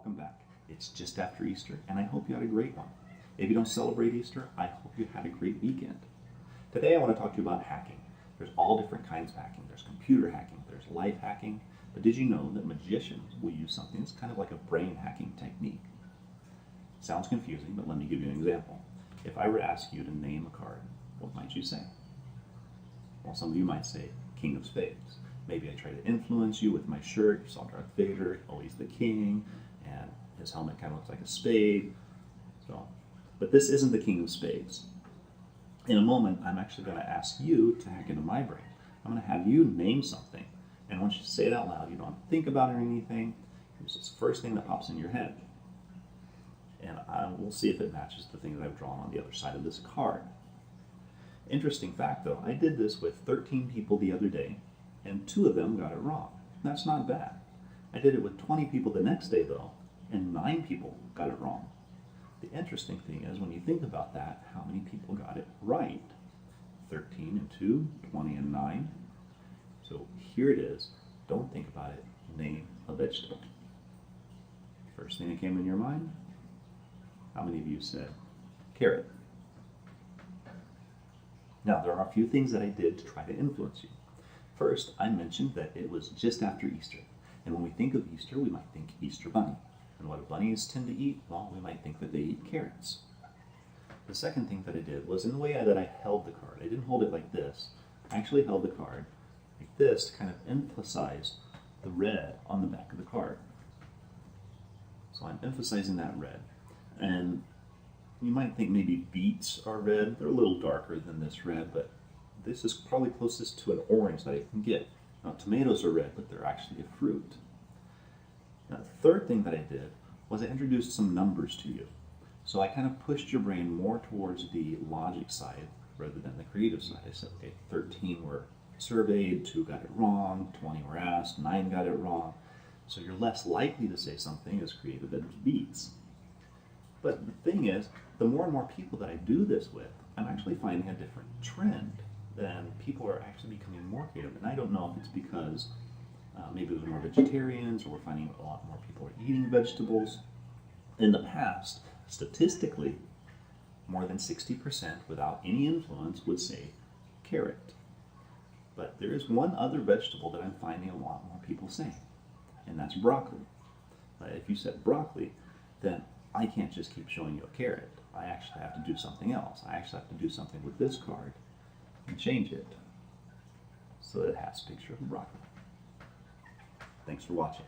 welcome back. It's just after Easter, and I hope you had a great one. If you don't celebrate Easter, I hope you had a great weekend. Today I want to talk to you about hacking. There's all different kinds of hacking. There's computer hacking, there's life hacking, but did you know that magicians will use something that's kind of like a brain hacking technique? Sounds confusing, but let me give you an example. If I were to ask you to name a card, what might you say? Well, some of you might say King of Spades. Maybe I try to influence you with my shirt. You saw Darth Vader, always the king, and his helmet kind of looks like a spade. But this isn't the King of Spades. In a moment, I'm actually going to ask you to hack into my brain. I'm going to have you name something, and once you say it out loud, you don't think about it or anything. It's just the first thing that pops in your head. And we'll see if it matches the thing that I've drawn on the other side of this card. Interesting fact though, I did this with 13 people the other day, and 2 of them got it wrong. That's not bad. I did it with 20 people the next day though, and 9 people got it wrong. The interesting thing is, when you think about that, how many people got it right? 13 and 2, 20 and 9. So here it is. Don't think about it. Name a vegetable. First thing that came in your mind? How many of you said carrot? Now, there are a few things that I did to try to influence you. First, I mentioned that it was just after Easter. And when we think of Easter, we might think Easter bunny. And what do bunnies tend to eat? Well, we might think that they eat carrots. The second thing that I did was in the way that I held the card. I didn't hold it like this. I actually held the card like this to kind of emphasize the red on the back of the card. So I'm emphasizing that red. And you might think maybe beets are red. They're a little darker than this red, but this is probably closest to an orange that I can get. Now, tomatoes are red, but they're actually a fruit. Now, the third thing that I did was I introduced some numbers to you. So I kind of pushed your brain more towards the logic side rather than the creative side. I said, okay, 13 were surveyed, 2 got it wrong, 20 were asked, 9 got it wrong. So you're less likely to say something as creative as beets. But the thing is, the more and more people that I do this with, I'm actually finding a different trend. Then people are actually becoming more creative. And I don't know if it's because maybe there's more vegetarians, or we're finding a lot more people are eating vegetables. In the past, statistically, more than 60% without any influence would say carrot. But there is one other vegetable that I'm finding a lot more people saying, and that's broccoli. If you said broccoli, then I can't just keep showing you a carrot. I actually have to do something else. I actually have to do something with this card and change it so that it has a picture of broccoli. Thanks for watching.